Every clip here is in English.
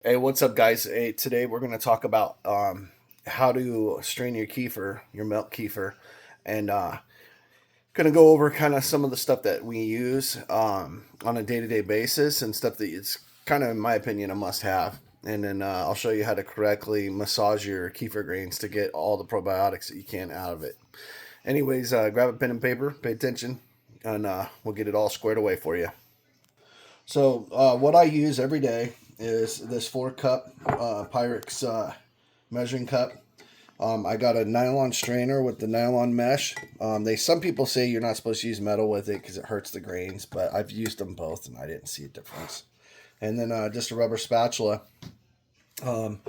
Hey, what's up, guys? Hey, today we're going to talk about how to strain your kefir, your milk kefir, and going to go over kind of some of the stuff that we use on a day-to-day basis and stuff that it's kind of, in my opinion, a must-have. And then I'll show you how to correctly massage your kefir grains to get all the probiotics that you can out of it. Anyways, grab a pen and paper, pay attention, and we'll get it all squared away for you. So what I use every day is this 4 cup Pyrex measuring cup. I got a nylon strainer with the nylon mesh. Some people say you're not supposed to use metal with it because it hurts the grains, but I've used them both and I didn't see a difference. And then just a rubber spatula. You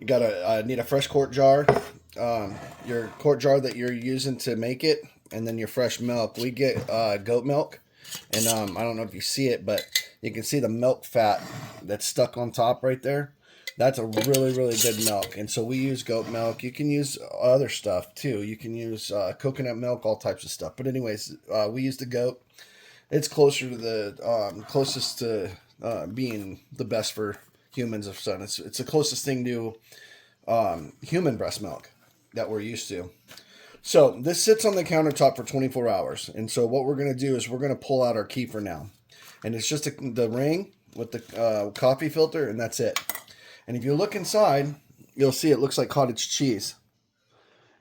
gotta need a fresh quart jar, your quart jar that you're using to make it, and then your fresh milk. We get goat milk, and I don't know if you see it, but you can see the milk fat that's stuck on top right there. That's a really, really good milk. And so we use goat milk. You can use other stuff too. You can use coconut milk, all types of stuff. But anyways, we use the goat. It's closer to the closest to being the best for humans of son. It's the closest thing to human breast milk that we're used to. So this sits on the countertop for 24 hours. And so what we're going to do is we're going to pull out our kefir now. And it's just the ring with the coffee filter, and that's it. And if you look inside, you'll see it looks like cottage cheese.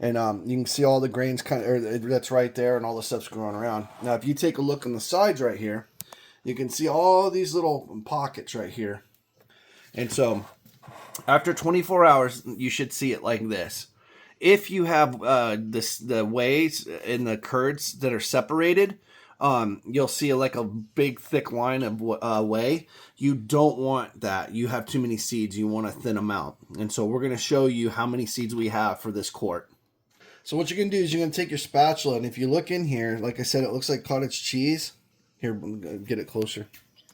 And you can see all the grains that's right there, and all the stuff's growing around. Now, if you take a look on the sides right here, you can see all these little pockets right here. And so after 24 hours, you should see it like this. If you have the wheys and the curds that are separated, you'll see like a big thick line of whey. You don't want that. You have too many seeds. You want to thin them out. And so we're going to show you how many seeds we have for this quart. So what you're going to do is you're going to take your spatula, and if you look in here, like I said, it looks like cottage cheese. Here, get it closer.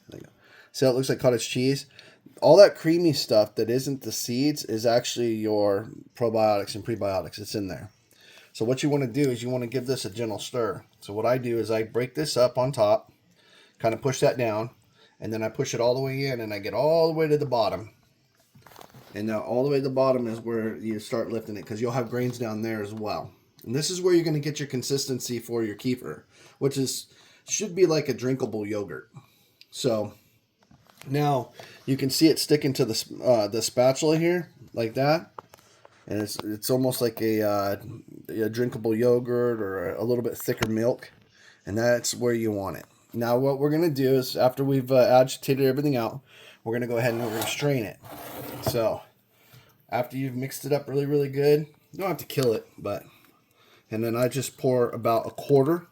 There you go. See how it looks like cottage cheese? All that creamy stuff that isn't the seeds is actually your probiotics and prebiotics. It's in there. So what you want to do is you want to give this a gentle stir. So what I do is I break this up on top, kind of push that down, and then I push it all the way in, and I get all the way to the bottom. And now all the way to the bottom is where you start lifting it, because you'll have grains down there as well. And this is where you're going to get your consistency for your kefir, which should be like a drinkable yogurt. So now you can see it sticking to the spatula here like that, and it's almost like a drinkable yogurt or a little bit thicker milk, and that's where you want it. Now what we're going to do is, after we've agitated everything out, we're going to go ahead and we're going to strain it. So after you've mixed it up really, really good, you don't have to kill it, and then I just pour about a quarter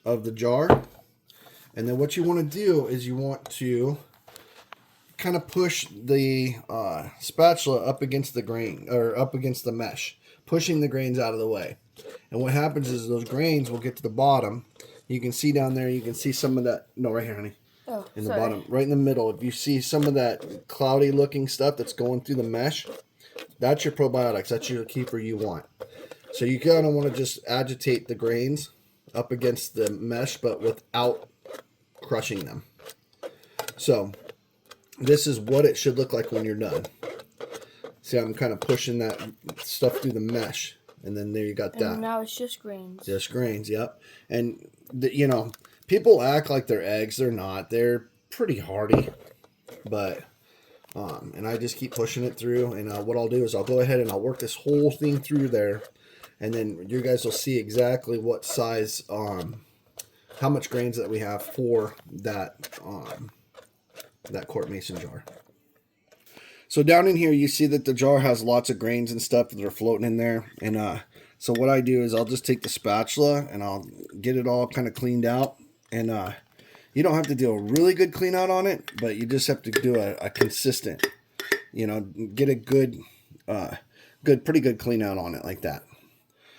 of the jar. And then what you want to do is you want to kind of push the spatula up against the grain, or up against the mesh, pushing the grains out of the way. And what happens is those grains will get to the bottom. You can see down there, you can see some of that. No, right here, honey. Oh, in the sorry. bottom, right in the middle. If you see some of that cloudy looking stuff that's going through the mesh, that's your probiotics. That's your kefir you want. So you kind of want to just agitate the grains up against the mesh, but without crushing them. So this is what it should look like when you're done. See, I'm kind of pushing that stuff through the mesh, and then there you got that. And now it's just grains. Just grains, yep. And people act like they're eggs. They're not. They're pretty hardy, but and I just keep pushing it through. And what I'll do is I'll go ahead and I'll work this whole thing through there, and then you guys will see exactly what size, how much grains that we have for that quart mason jar. So down in here, you see that the jar has lots of grains and stuff that are floating in there. And so what I do is I'll just take the spatula and I'll get it all kind of cleaned out. And you don't have to do a really good clean out on it, but you just have to do a consistent, get a pretty good clean out on it like that.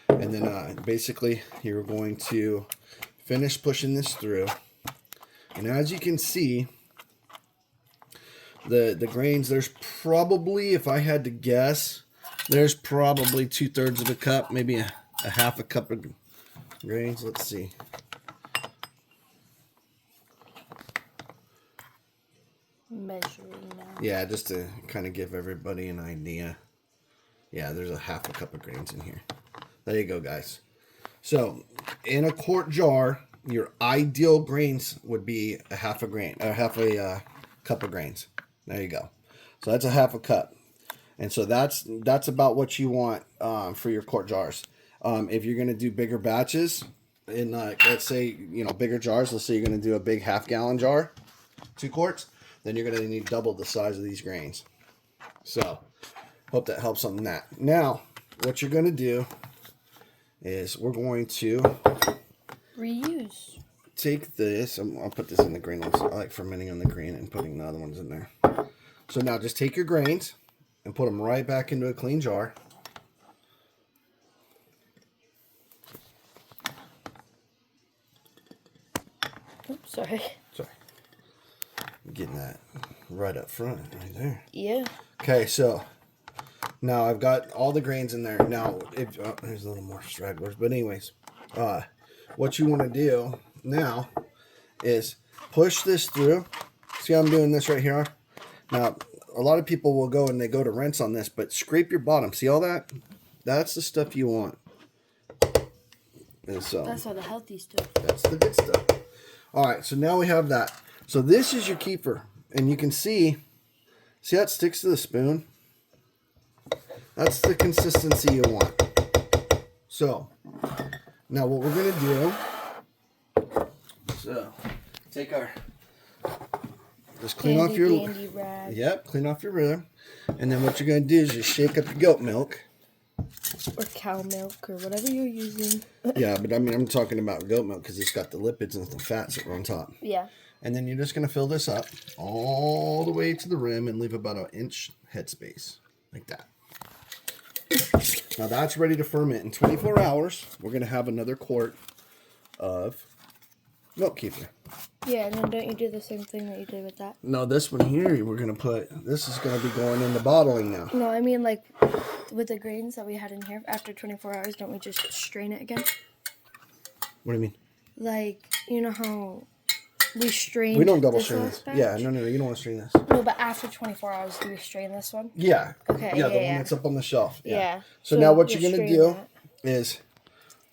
And then basically you're going to finish pushing this through. And as you can see, the grains, there's probably, if I had to guess, there's probably 2/3 of a cup, maybe a half a cup of grains. Let's see. Measuring now. Yeah, just to kind of give everybody an idea. Yeah, there's a half a cup of grains in here. There you go, guys. So, in a quart jar, your ideal grains would be a half a cup of grains. There you go. So that's a half a cup, and so that's about what you want for your quart jars. If you're gonna do bigger batches, in let's say bigger jars, let's say you're gonna do a big half-gallon jar, 2 quarts, then you're gonna need double the size of these grains. So, hope that helps on that. Now, what you're gonna do is we're going to reuse. Take this. I'll put this in the green ones. I like fermenting on the green and putting the other ones in there. So now just take your grains and put them right back into a clean jar. Oops, sorry. Sorry. I'm getting that right up front, right there. Yeah. Okay, so now I've got all the grains in there. Now, there's a little more stragglers, but anyways, what you want to do now is push this through. See how I'm doing this right here? Now, a lot of people will go and they go to rinse on this, but scrape your bottom. See all that? That's the stuff you want. And so that's all the healthy stuff. That's the good stuff. All right, so now we have that. So this is your kefir, and you can see how it sticks to the spoon? That's the consistency you want. So now what we're gonna do, so take our, just clean off your, clean off your rhythm, and then what you're gonna do is just shake up your goat milk. Or cow milk, or whatever you're using. Yeah, but I mean, I'm talking about goat milk because it's got the lipids and the fats that are on top. Yeah. And then you're just going to fill this up all the way to the rim and leave about an inch headspace, like that. Now that's ready to ferment. In 24 hours, we're going to have another quart of Milk Kefir. Yeah, and then don't you do the same thing that you did with that? No, this one here, we're going to put, this is going to be going into bottling now. No, I mean like with the grains that we had in here, after 24 hours, don't we just strain it again? What do you mean? Like, you know how we strain. We don't double strain this. Yeah, no, you don't want to strain this. No, but after 24 hours, do we strain this one? Yeah. Okay. Yeah, the one that's up on the shelf. Yeah. So now what you're going to do is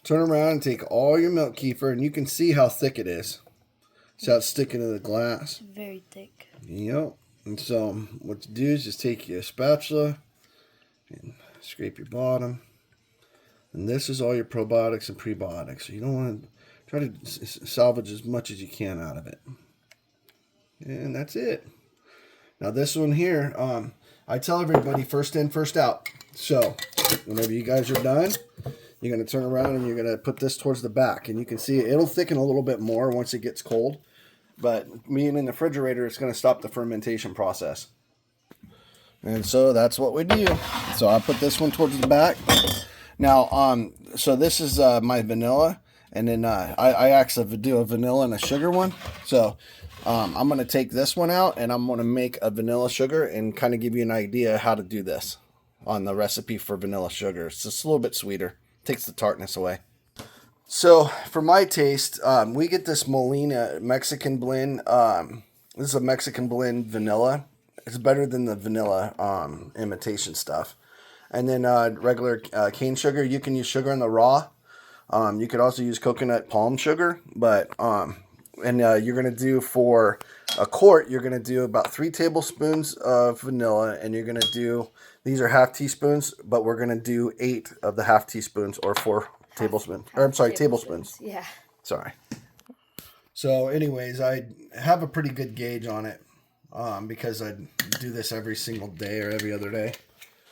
turn around and take all your Milk Kefir, and you can see how thick it is. See how it's sticking to the glass? Very thick. Yep. And so what you do is just take your spatula and scrape your bottom. And this is all your probiotics and prebiotics. So you don't want to try to salvage as much as you can out of it. And that's it. Now this one here, I tell everybody first in, first out. So whenever you guys are done, you're going to turn around and you're going to put this towards the back. And you can see it'll thicken a little bit more once it gets cold. But being in the refrigerator, it's going to stop the fermentation process. And so that's what we do. So I put this one towards the back. Now, so this is my vanilla. And then I actually do a vanilla and a sugar one. So I'm going to take this one out and I'm going to make a vanilla sugar and kind of give you an idea how to do this on the recipe for vanilla sugar. It's just a little bit sweeter. Takes the tartness away. So for my taste, we get this Molina Mexican blend. This is a Mexican blend vanilla. It's better than the vanilla imitation stuff. And then regular cane sugar. You can use sugar in the raw. You could also use coconut palm sugar. But you're going to do for a quart, you're going to do about 3 tablespoons of vanilla. And you're going to do, these are half teaspoons, but we're going to do 8 of the half teaspoons or 4 tablespoons. Or I'm sorry, tablespoons. Yeah. Sorry. So anyways, I have a pretty good gauge on it because I do this every single day or every other day.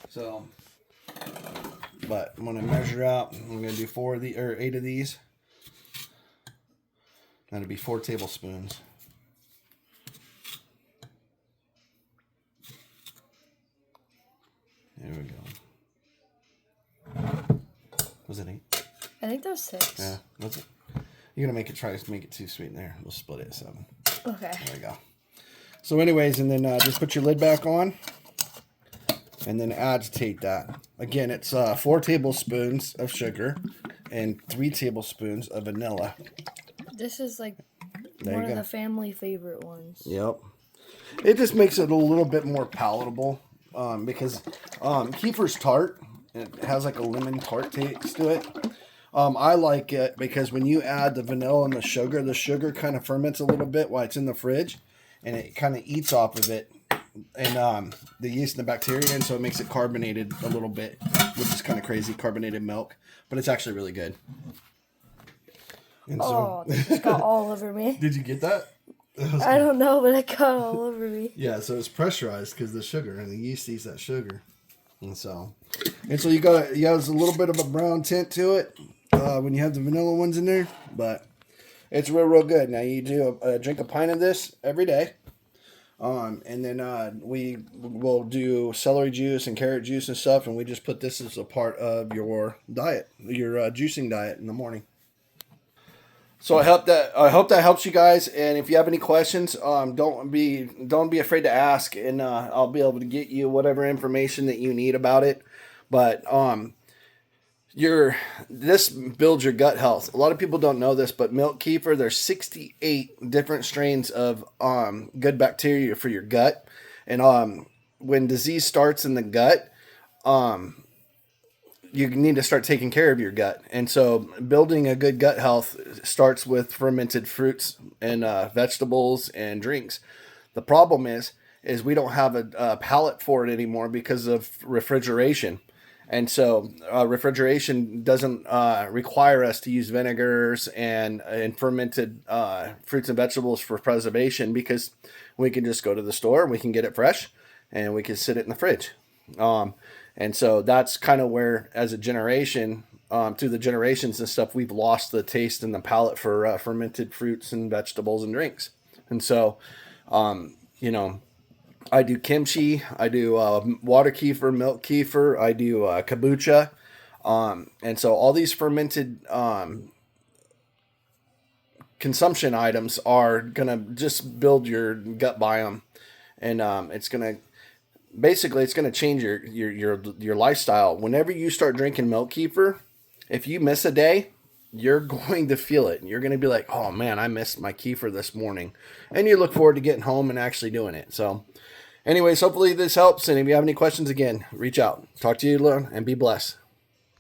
So, but I'm going to measure out. I'm going to do 8 of these. That'll be 4 tablespoons. There we go. Was it 8? I think that was 6. Yeah. Was it? You're going to try to make it too sweet in there. We'll split it at 7. Okay. There we go. So anyways, and then just put your lid back on. And then agitate that. Again, it's 4 tablespoons of sugar and 3 tablespoons of vanilla. This is like one of the family favorite ones. Yep. it just makes it a little bit more palatable because kefir's tart. It has like a lemon tart taste to it. I like it because when you add the vanilla and the sugar kind of ferments a little bit while it's in the fridge, and it kind of eats off of it, and the yeast and the bacteria, and so it makes it carbonated a little bit, which is kind of crazy, carbonated milk, but it's actually really good. And oh, this just got all over me. Did you get that? I don't know, but it got all over me. Yeah, so it's pressurized because the sugar, and the yeast eats that sugar. And so you got a little bit of a brown tint to it when you have the vanilla ones in there, but it's real good. Now you do drink a pint of this every day, and then we will do celery juice and carrot juice and stuff, and we just put this as a part of your diet, your juicing diet in the morning. So I hope that helps you guys. And if you have any questions, don't be afraid to ask, and I'll be able to get you whatever information that you need about it. But this builds your gut health. A lot of people don't know this, but Milk Kefir, there's 68 different strains of good bacteria for your gut, and when disease starts in the gut, you need to start taking care of your gut. And so building a good gut health starts with fermented fruits and vegetables and drinks. The problem is we don't have a palate for it anymore because of refrigeration. And so refrigeration doesn't require us to use vinegars and fermented fruits and vegetables for preservation, because we can just go to the store and we can get it fresh and we can sit it in the fridge. And so that's kind of where, as a generation, through the generations and stuff, we've lost the taste and the palate for fermented fruits and vegetables and drinks. And so, I do kimchi, I do water kefir, milk kefir, I do kombucha. And so all these fermented consumption items are going to just build your gut biome. And it's going to change your lifestyle. Whenever you start drinking milk kefir, if you miss a day, you're going to feel it. You're going to be like, oh man, I missed my kefir this morning. And you look forward to getting home and actually doing it. So anyways, hopefully this helps. And if you have any questions, again, reach out. Talk to you, and be blessed.